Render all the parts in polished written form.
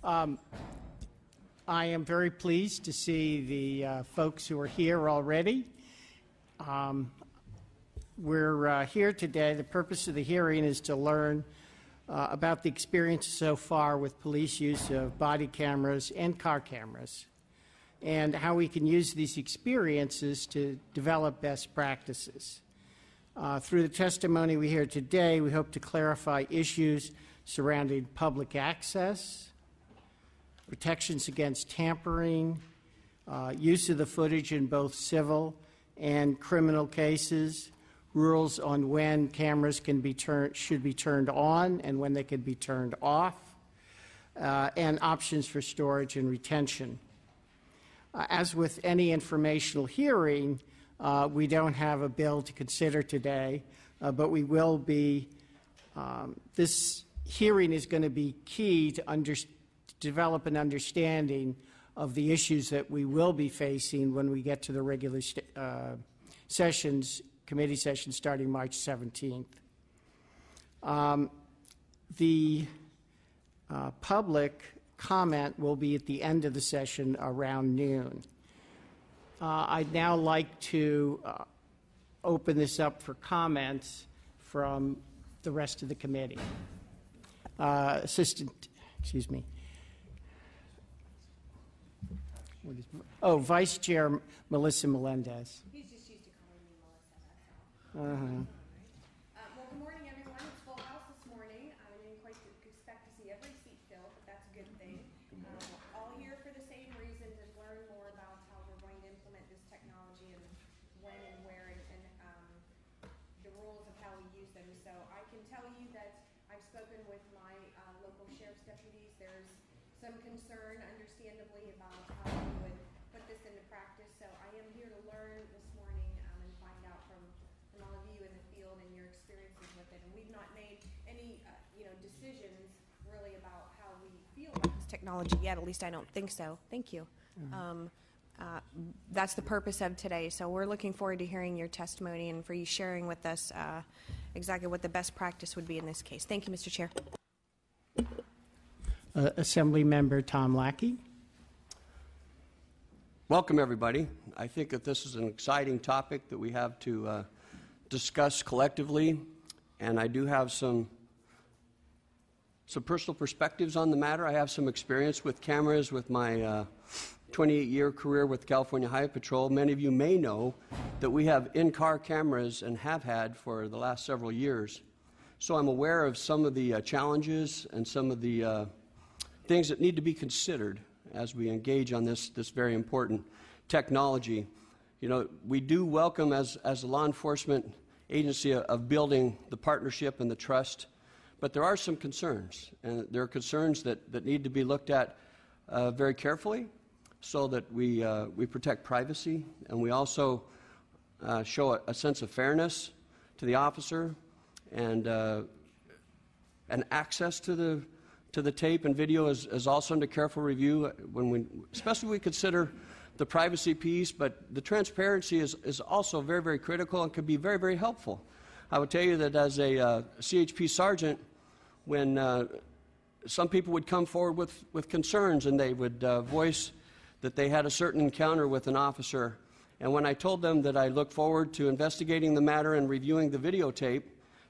I am very pleased to see the folks who are here already. We're here today. The purpose of the hearing is to learn about the experience so far with police use of body cameras and car cameras, and how we can use these experiences to develop best practices. Through the testimony we hear today, we hope to clarify issues surrounding public access, protections against tampering, use of the footage in both civil and criminal cases, rules on when cameras should be turned on and when they can be turned off, and options for storage and retention. As with any informational hearing, we don't have a bill to consider today, but we will be, this hearing is going to be key to develop an understanding of the issues that we will be facing when we get to the regular committee sessions starting March 17th. The public comment will be at the end of the session around noon. I'd now like to open this up for comments from the rest of the committee. Vice Chair Melissa Melendez. He's just used to calling me Melissa, that's all. Well, good morning, everyone. It's full house this morning. I didn't quite expect to see every seat filled, but that's a good thing. All here for the same reason, to learn more about how we're going to implement this technology and when and where and the rules of how we use them. So I can tell you that I've spoken with my local sheriff's deputies. There's some concern, understandably, about how we would put this into practice. So I am here to learn this morning and find out from all of you in the field and your experiences with it. And we've not made any decisions really about how we feel about this technology yet. At least I don't think so. Thank you. That's the purpose of today. So we're looking forward to hearing your testimony and for you sharing with us exactly what the best practice would be in this case. Thank you, Mr. Chair. Assembly Member Tom Lackey. Welcome, everybody. I think that this is an exciting topic that we have to discuss collectively, and I do have some personal perspectives on the matter. I have some experience with cameras with my 28-year career with California Highway Patrol. Many of you may know that we have in-car cameras and have had for the last several years. So I'm aware of some of the challenges and some of the things that need to be considered as we engage on this very important technology. You know, we do welcome, as a law enforcement agency, of building the partnership and the trust, but there are some concerns, and there are concerns that need to be looked at very carefully so that we protect privacy, and we also show a sense of fairness to the officer and access to the tape and video is also under careful review, especially when we consider the privacy piece, but the transparency is also very, very critical and can be very, very helpful. I would tell you that as a CHP sergeant, when some people would come forward with concerns and they would voice that they had a certain encounter with an officer, and when I told them that I look forward to investigating the matter and reviewing the videotape,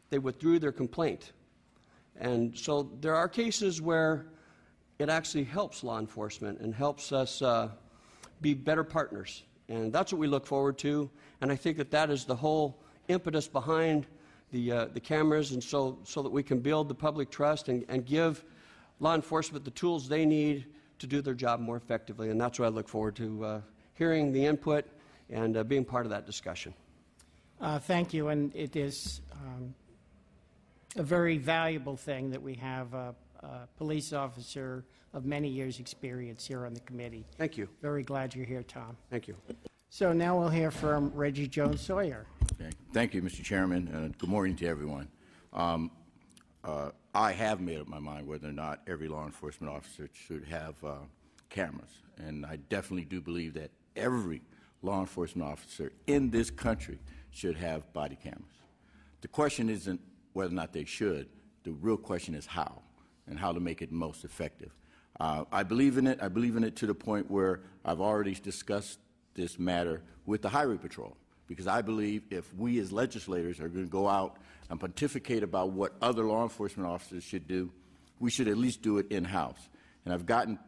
they withdrew their complaint. And so there are cases where it actually helps law enforcement and helps us be better partners. And that's what we look forward to. And I think that is the whole impetus behind the cameras, and so that we can build the public trust and give law enforcement the tools they need to do their job more effectively. And that's what I look forward to, hearing the input and being part of that discussion. Thank you. And it is a very valuable thing that we have a police officer of many years' experience here on the committee. Thank you. Very glad you're here, Tom. Thank you. So now we'll hear from Reggie Jones-Sawyer. Okay. Thank you, Mr. Chairman. Good morning to everyone. I have made up my mind whether or not every law enforcement officer should have cameras, and I definitely do believe that every law enforcement officer in this country should have body cameras. The question isn't whether or not they should. The real question is how, and how to make it most effective. I believe in it. I believe in it to the point where I've already discussed this matter with the Highway Patrol, because I believe if we as legislators are going to go out and pontificate about what other law enforcement officers should do, we should at least do it in-house. And I've gotten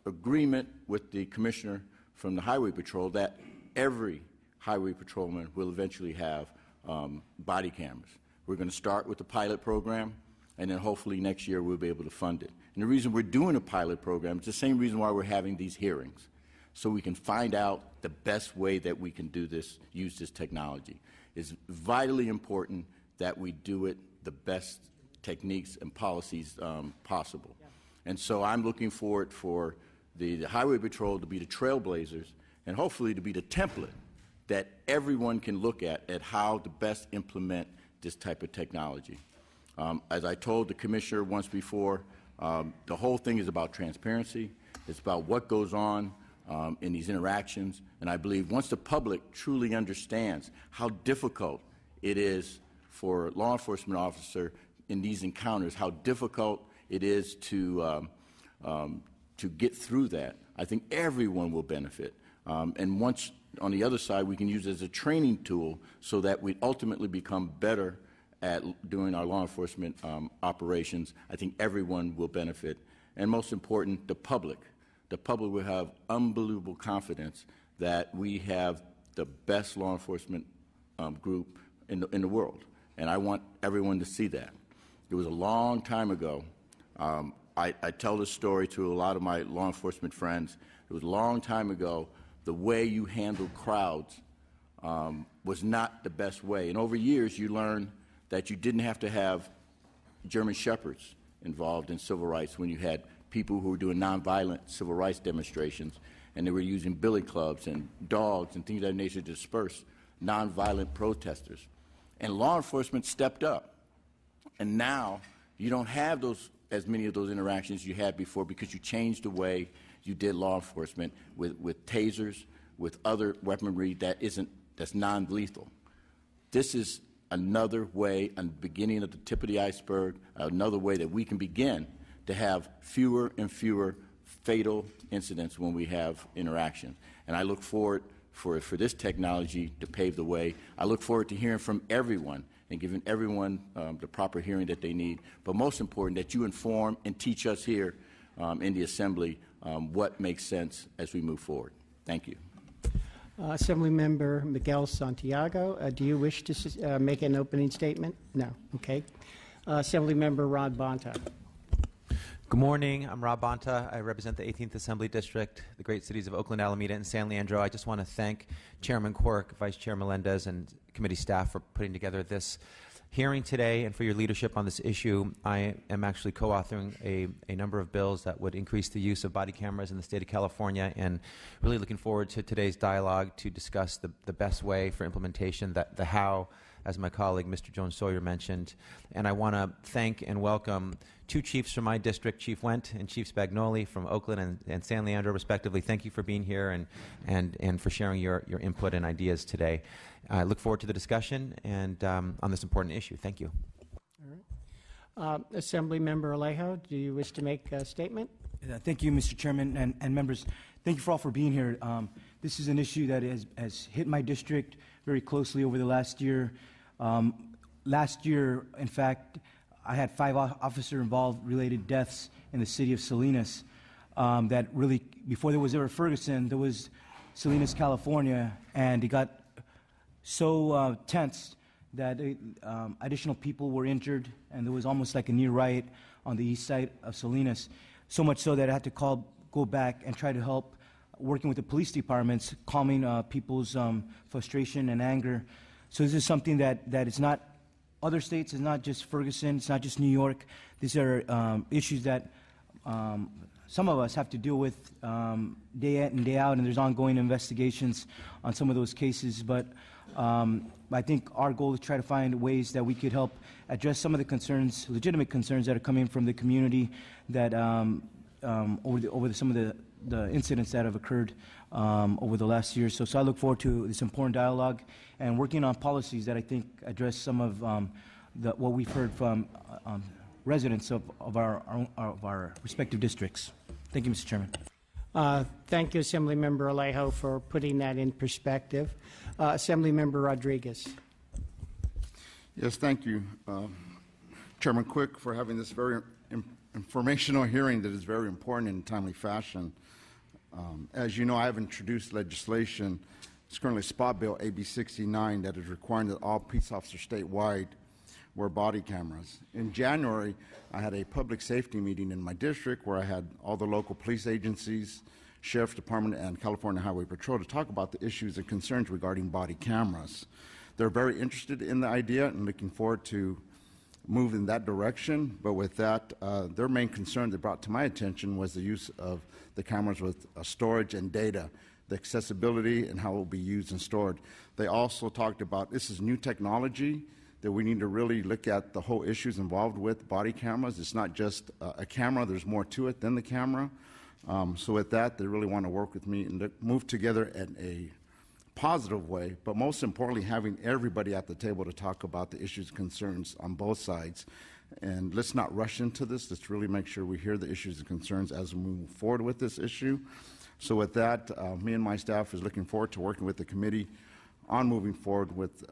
agreement with the commissioner from the Highway Patrol that every highway patrolman will eventually have body cameras. We're going to start with the pilot program, and then hopefully next year we'll be able to fund it. And the reason we're doing a pilot program is the same reason why we're having these hearings, so we can find out the best way that we can do this, use this technology. It's vitally important that we do it the best techniques and policies possible. And so I'm looking forward for the Highway Patrol to be the trailblazers and hopefully to be the template that everyone can look at how to best implement this type of technology. As I told the commissioner once before, the whole thing is about transparency. It's about what goes on in these interactions. And I believe once the public truly understands how difficult it is for a law enforcement officer in these encounters, how difficult it is to get through that, I think everyone will benefit. And once, on the other side, we can use it as a training tool so that we ultimately become better at doing our law enforcement operations. I think everyone will benefit. And most important, the public. The public will have unbelievable confidence that we have the best law enforcement group in the world. And I want everyone to see that. It was a long time ago. I tell this story to a lot of my law enforcement friends. It was a long time ago. The way you handled crowds was not the best way. And over years, you learn that you didn't have to have German shepherds involved in civil rights when you had people who were doing nonviolent civil rights demonstrations, and they were using billy clubs and dogs and things of that nature to disperse nonviolent protesters. And law enforcement stepped up. And now you don't have as many of those interactions you had before, because you changed the way you did law enforcement with tasers, with other weaponry that's non-lethal. This is another way, and the beginning of the tip of the iceberg, another way that we can begin to have fewer and fewer fatal incidents when we have interaction. And I look forward for this technology to pave the way. I look forward to hearing from everyone and giving everyone the proper hearing that they need. But most important, that you inform and teach us here in the Assembly what makes sense as we move forward. Thank you. Assemblymember Miguel Santiago, do you wish to make an opening statement? No. Okay. Assemblymember Rod Bonta. Good morning. I'm Rob Bonta. I represent the 18th Assembly District, the great cities of Oakland, Alameda, and San Leandro. I just want to thank Chairman Quirk, Vice Chair Melendez, and committee staff for putting together this hearing today and for your leadership on this issue. I am actually co-authoring a number of bills that would increase the use of body cameras in the state of California, and really looking forward to today's dialogue to discuss the best way for implementation, the how, as my colleague Mr. Jones Sawyer mentioned. And I want to thank and welcome two chiefs from my district, Chief Wendt and Chief Spagnoli from Oakland and San Leandro, respectively. Thank you for being here and for sharing your input and ideas today. I look forward to the discussion and on this important issue. Thank you. All right. Assemblymember Alejo, do you wish to make a statement? Thank you, Mr. Chairman, and members. Thank you for all for being here. This is an issue that has hit my district very closely over the last year. Last year, in fact, I had 5 officer-involved related deaths in the city of Salinas. That really, before there was ever Ferguson, there was Salinas, California, and it got so tense that additional people were injured, and there was almost like a near riot on the east side of Salinas. So much so that I had to go back and try to help, working with the police departments, calming people's frustration and anger. So this is something that is not other states. It's not just Ferguson. It's not just New York. These are issues that some of us have to deal with day in and day out, and there's ongoing investigations on some of those cases. But I think our goal is to try to find ways that we could help address some of the concerns, legitimate concerns that are coming from the community that over some of the incidents that have occurred over the last year. So I look forward to this important dialogue and working on policies that I think address some of what we've heard from residents of our respective districts. Thank you, Mr. Chairman. Thank you, Assemblymember Alejo, for putting that in perspective. Assemblymember Rodriguez. Yes, thank you, Chairman Quick, for having this very informational hearing that is very important in a timely fashion. As you know, I have introduced legislation. It's currently Spot Bill AB 69 that is requiring that all police officers statewide wear body cameras. In January, I had a public safety meeting in my district where I had all the local police agencies, Sheriff's Department, and California Highway Patrol to talk about the issues and concerns regarding body cameras. They're very interested in the idea and looking forward to move in that direction, but with that, their main concern that brought to my attention was the use of the cameras with storage and data, the accessibility and how it will be used and stored. They also talked about this is new technology, that we need to really look at the whole issues involved with body cameras. It's not just a camera, there's more to it than the camera. So with that, they really want to work with me and move together in a positive way, but most importantly, having everybody at the table to talk about the issues and concerns on both sides. And let's not rush into this. Let's really make sure we hear the issues and concerns as we move forward with this issue. So with that, me and my staff is looking forward to working with the committee on moving forward with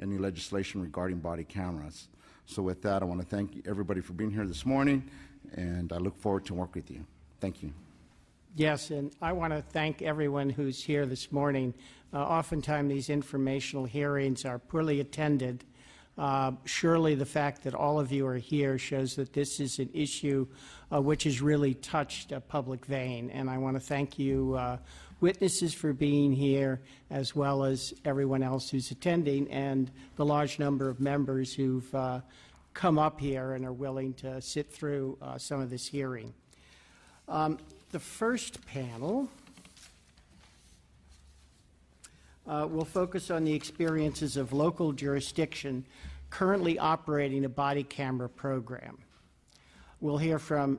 any legislation regarding body cameras. So with that, I want to thank everybody for being here this morning, and I look forward to work with you. Thank you. Yes, and I want to thank everyone who's here this morning. Oftentimes these informational hearings are poorly attended. Surely the fact that all of you are here shows that this is an issue which has really touched a public vein, and I want to thank you witnesses for being here, as well as everyone else who's attending, and the large number of members who've come up here and are willing to sit through some of this hearing. The first panel will focus on the experiences of local jurisdiction currently operating a body camera program. We'll hear from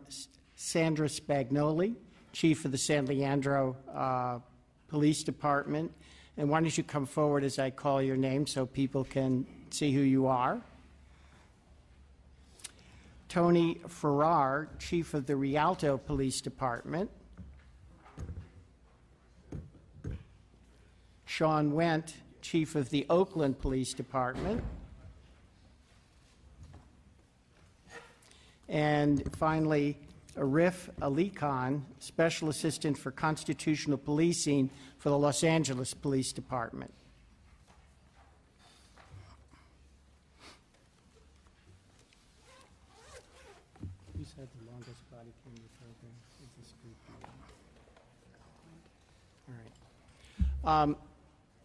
Sandra Spagnoli, Chief of the San Leandro Police Department. And why don't you come forward as I call your name so people can see who you are. Tony Farrar, Chief of the Rialto Police Department. Sean Wendt, Chief of the Oakland Police Department. And finally, Arif Ali Khan, Special Assistant for Constitutional Policing for the Los Angeles Police Department. Who's had the longest body camera program? Is this group? All right.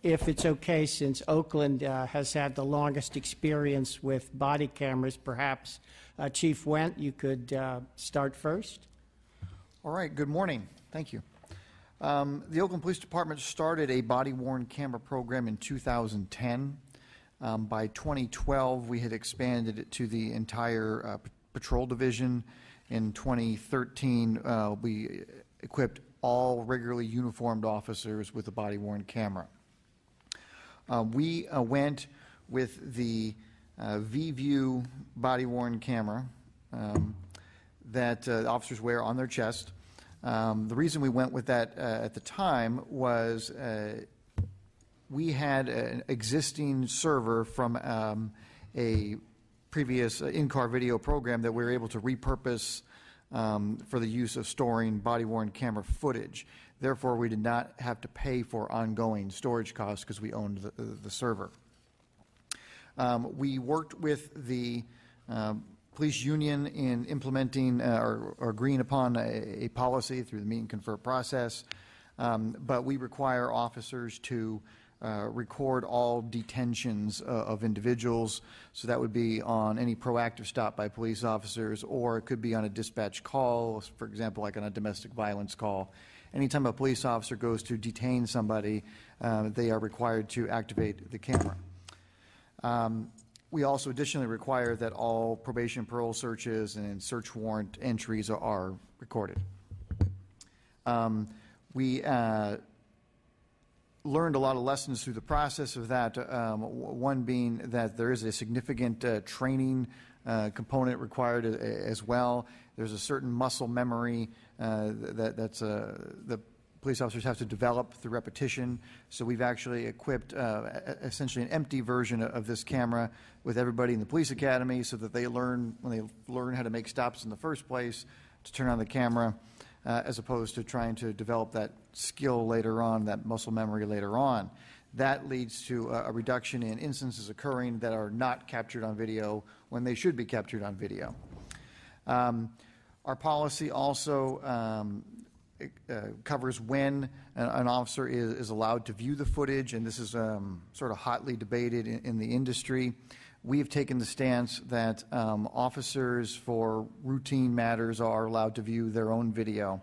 If it's okay, since Oakland has had the longest experience with body cameras, perhaps Chief Wendt, you could start first. All right, good morning. Thank you. The Oakland Police Department started a body-worn camera program in 2010. By 2012, we had expanded it to the entire patrol division. In 2013, we equipped all regularly uniformed officers with a body-worn camera. We went with the V-View body-worn camera that officers wear on their chest. The reason we went with that at the time was we had an existing server from a previous in-car video program that we were able to repurpose for the use of storing body-worn camera footage. Therefore, we did not have to pay for ongoing storage costs because we owned the server. We worked with the police union in implementing or agreeing upon a policy through the meet and confer process, but we require officers to record all detentions of individuals. So that would be on any proactive stop by police officers, or it could be on a dispatch call, for example, like on a domestic violence call. Anytime a police officer goes to detain somebody, they are required to activate the camera. We also additionally require that all probation and parole searches and search warrant entries are recorded. We learned a lot of lessons through the process of that, one being that there is a significant training component required as well. There's a certain muscle memory the police officers have to develop through repetition. So we've actually equipped essentially an empty version of this camera with everybody in the police academy so that they learn, when they learn how to make stops in the first place, to turn on the camera, as opposed to trying to develop that skill later on, that muscle memory later on. That leads to a reduction in instances occurring that are not captured on video when they should be captured on video. Our policy also covers when an officer is allowed to view the footage, and this is sort of hotly debated in the industry. We have taken the stance that officers for routine matters are allowed to view their own video,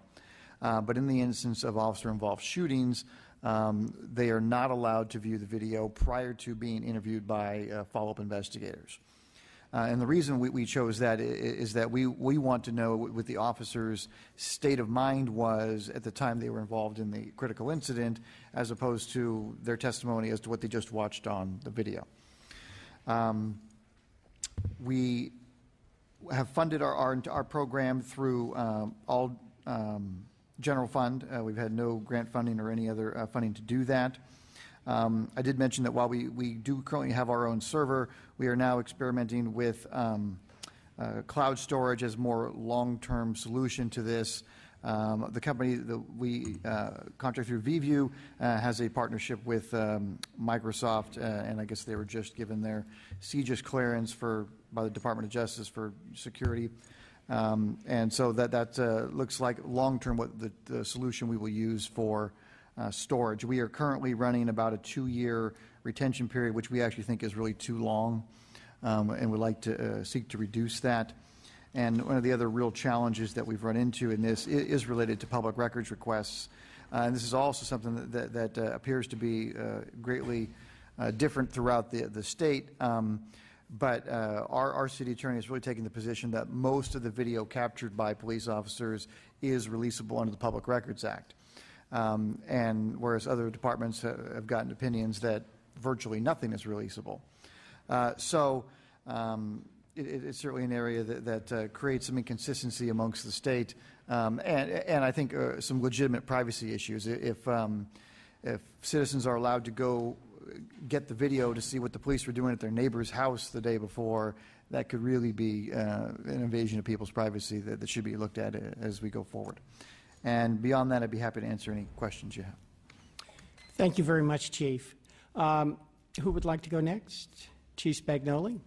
but in the instance of officer-involved shootings, they are not allowed to view the video prior to being interviewed by follow-up investigators. And the reason we chose that is that we want to know what the officer's state of mind was at the time they were involved in the critical incident, as opposed to their testimony as to what they just watched on the video. We have funded our program through all general fund. We've had no grant funding or any other funding to do that. I did mention that while we do currently have our own server, we are now experimenting with cloud storage as a more long-term solution to this. The company that we contract through VView has a partnership with Microsoft, and I guess they were just given their CJIS clearance by the Department of Justice for security. And so that looks like long-term what the solution we will use for storage. We are currently running about a 2-year retention period, which we actually think is really too long, and would like to seek to reduce that. And one of the other real challenges that we've run into in this is related to public records requests. And this is also something that appears to be greatly different throughout the state. But our city attorney is really taking the position that most of the video captured by police officers is releasable under the Public Records Act. And whereas other departments have gotten opinions that virtually nothing is releasable. It's certainly an area that creates some inconsistency amongst the state, and I think some legitimate privacy issues. If citizens are allowed to go get the video to see what the police were doing at their neighbor's house the day before, that could really be an invasion of people's privacy that should be looked at as we go forward. And beyond that, I'd be happy to answer any questions you have. Thank you very much, Chief. Who would like to go next? Chief Spagnoli.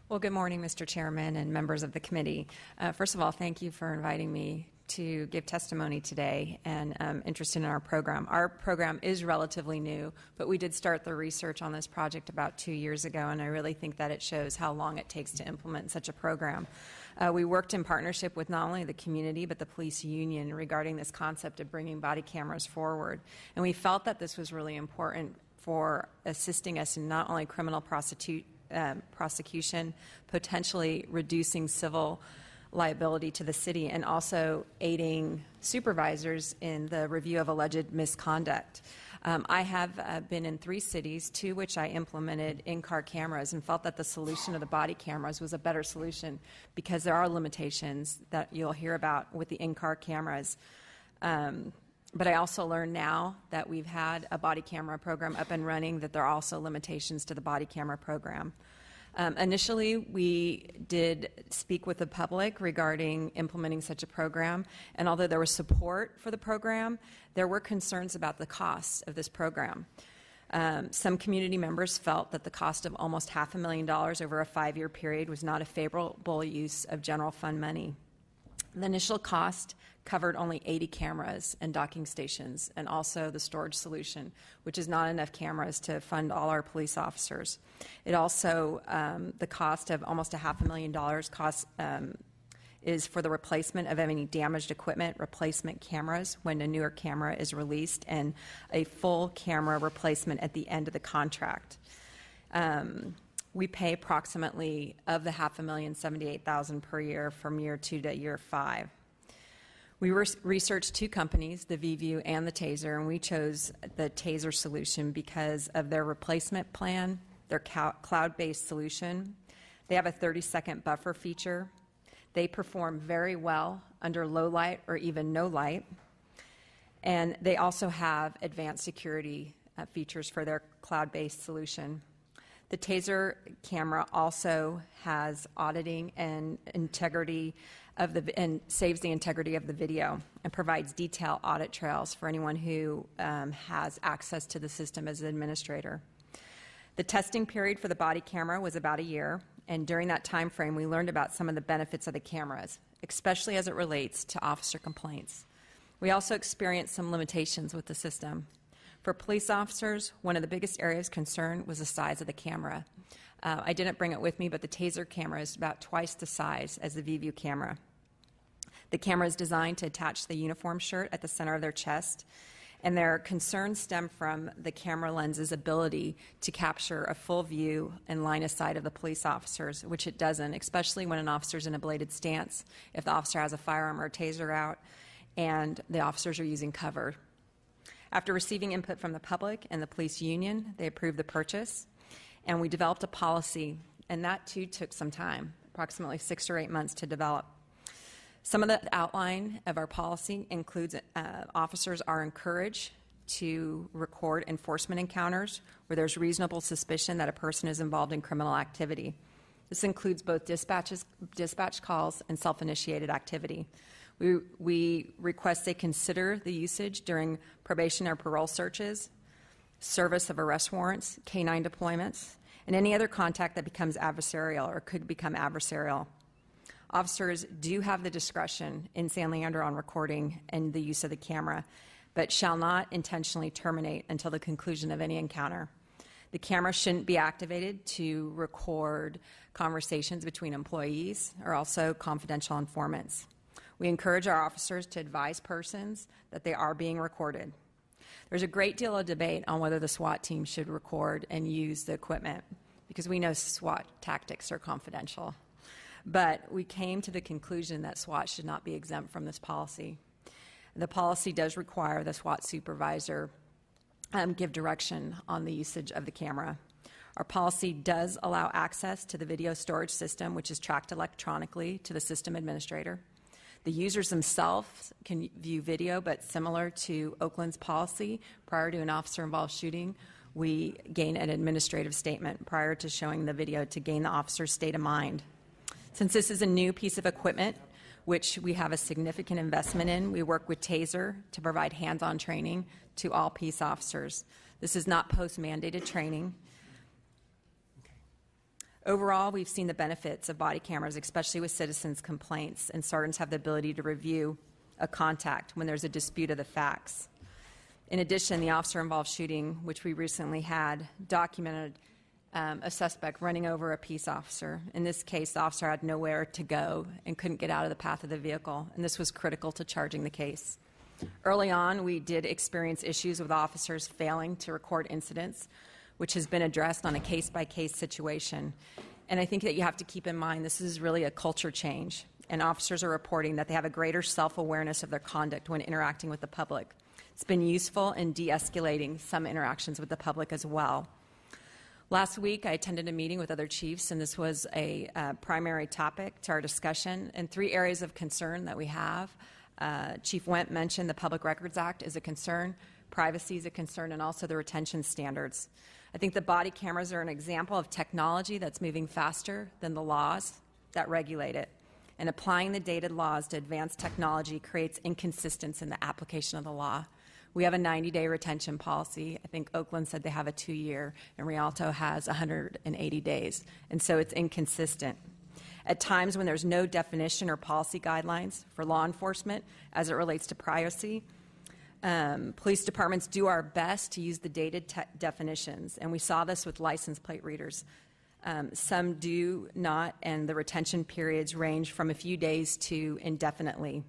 Well, good morning, Mr. Chairman and members of the committee. First of all, thank you for inviting me to give testimony today, and I'm interested in our program. Our program is relatively new, but we did start the research on this project about 2 years ago, and I really think that it shows how long it takes to implement such a program. We worked in partnership with not only the community but the police union regarding this concept of bringing body cameras forward, and we felt that this was really important for assisting us in not only criminal prosecution, potentially reducing civil liability to the city, and also aiding supervisors in the review of alleged misconduct. I have been in 3 cities, 2 which I implemented in-car cameras, and felt that the solution of the body cameras was a better solution because there are limitations that you'll hear about with the in-car cameras. But I also learned now that we've had a body camera program up and running that there are also limitations to the body camera program. Initially, we did speak with the public regarding implementing such a program, and although there was support for the program, there were concerns about the costs of this program. Some community members felt that the cost of almost $500,000 over a 5-year period was not a favorable use of general fund money. The initial cost covered only 80 cameras and docking stations, and also the storage solution, which is not enough cameras to fund all our police officers. It also, the cost of almost $500,000 is for the replacement of any damaged equipment, replacement cameras when a newer camera is released, and a full camera replacement at the end of the contract. We pay approximately of the $500,000, $78,000 per year from year 2 to year 5. We researched 2 companies, the VView and the Taser, and we chose the Taser solution because of their replacement plan, their cloud-based solution. They have a 30-second buffer feature. They perform very well under low light or even no light. And they also have advanced security features for their cloud-based solution. The TASER camera also has auditing and integrity and saves the integrity of the video and provides detailed audit trails for anyone who has access to the system as an administrator. The testing period for the body camera was about a year, and during that time frame we learned about some of the benefits of the cameras, especially as it relates to officer complaints. We also experienced some limitations with the system. For police officers, one of the biggest areas of concern was the size of the camera. I didn't bring it with me, but the TASER camera is about twice the size as the VIEVU camera. The camera is designed to attach to the uniform shirt at the center of their chest, and their concerns stem from the camera lens's ability to capture a full view and line of sight of the police officers, which it doesn't, especially when an officer's in a bladed stance, if the officer has a firearm or a TASER out, and the officers are using cover. After receiving input from the public and the police union, they approved the purchase, and we developed a policy, and that too took some time, approximately 6 or 8 months to develop. Some of the outline of our policy includes officers are encouraged to record enforcement encounters where there's reasonable suspicion that a person is involved in criminal activity. This includes both dispatch calls and self-initiated activity. We request they consider the usage during probation or parole searches, service of arrest warrants, K-9 deployments, and any other contact that becomes adversarial or could become adversarial. Officers do have the discretion in San Leandro on recording and the use of the camera, but shall not intentionally terminate until the conclusion of any encounter. The camera shouldn't be activated to record conversations between employees or also confidential informants. We encourage our officers to advise persons that they are being recorded. There's a great deal of debate on whether the SWAT team should record and use the equipment, because we know SWAT tactics are confidential. But we came to the conclusion that SWAT should not be exempt from this policy. The policy does require the SWAT supervisor give direction on the usage of the camera. Our policy does allow access to the video storage system, which is tracked electronically to the system administrator. The users themselves can view video, but similar to Oakland's policy, prior to an officer-involved shooting, we gain an administrative statement prior to showing the video to gain the officer's state of mind. Since this is a new piece of equipment, which we have a significant investment in, we work with TASER to provide hands-on training to all peace officers. This is not post-mandated training. Overall, we've seen the benefits of body cameras, especially with citizens' complaints, and sergeants have the ability to review a contact when there's a dispute of the facts. In addition, the officer-involved shooting, which we recently had, documented a suspect running over a peace officer. In this case, the officer had nowhere to go and couldn't get out of the path of the vehicle, and this was critical to charging the case. Early on, we did experience issues with officers failing to record incidents, which has been addressed on a case-by-case situation. And I think that you have to keep in mind this is really a culture change, and officers are reporting that they have a greater self-awareness of their conduct when interacting with the public. It's been useful in de-escalating some interactions with the public as well. Last week, I attended a meeting with other chiefs, and this was a primary topic to our discussion. And 3 areas of concern that we have. Chief Went mentioned the Public Records Act is a concern, privacy is a concern, and also the retention standards. I think the body cameras are an example of technology that's moving faster than the laws that regulate it. And applying the dated laws to advanced technology creates inconsistency in the application of the law. We have a 90-day retention policy. I think Oakland said they have a 2-year, and Rialto has 180 days. And so it's inconsistent. At times when there's no definition or policy guidelines for law enforcement as it relates to privacy, police departments do our best to use the dated definitions, and we saw this with license plate readers. Some do not, and the retention periods range from a few days to indefinitely.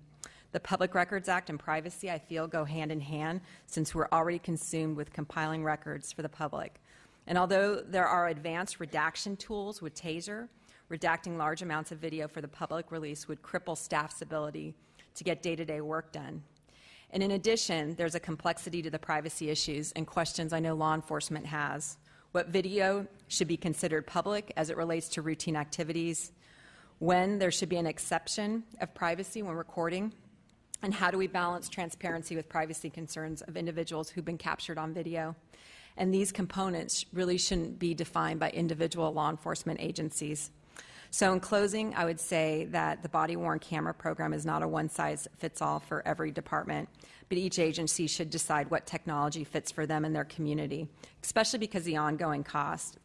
The Public Records Act and privacy, I feel, go hand in hand since we're already consumed with compiling records for the public. And although there are advanced redaction tools with TASER, redacting large amounts of video for the public release would cripple staff's ability to get day-to-day work done. And in addition, there's a complexity to the privacy issues and questions I know law enforcement has. What video should be considered public as it relates to routine activities? when there should be an exception of privacy when recording, and how do we balance transparency with privacy concerns of individuals who've been captured on video. And these components really shouldn't be defined by individual law enforcement agencies. So in closing, I would say that the body-worn camera program is not a one-size-fits-all for every department, but each agency should decide what technology fits for them and their community, especially because of the ongoing cost.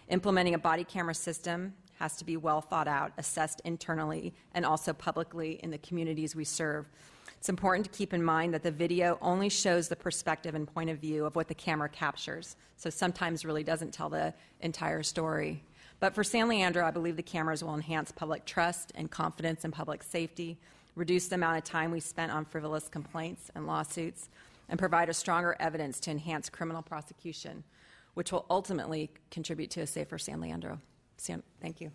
Implementing a body camera system has to be well thought out, assessed internally, and also publicly in the communities we serve. It's important to keep in mind that the video only shows the perspective and point of view of what the camera captures, so sometimes really doesn't tell the entire story. But for San Leandro, I believe the cameras will enhance public trust and confidence in public safety, reduce the amount of time we spent on frivolous complaints and lawsuits, and provide a stronger evidence to enhance criminal prosecution, which will ultimately contribute to a safer San Leandro. Thank you.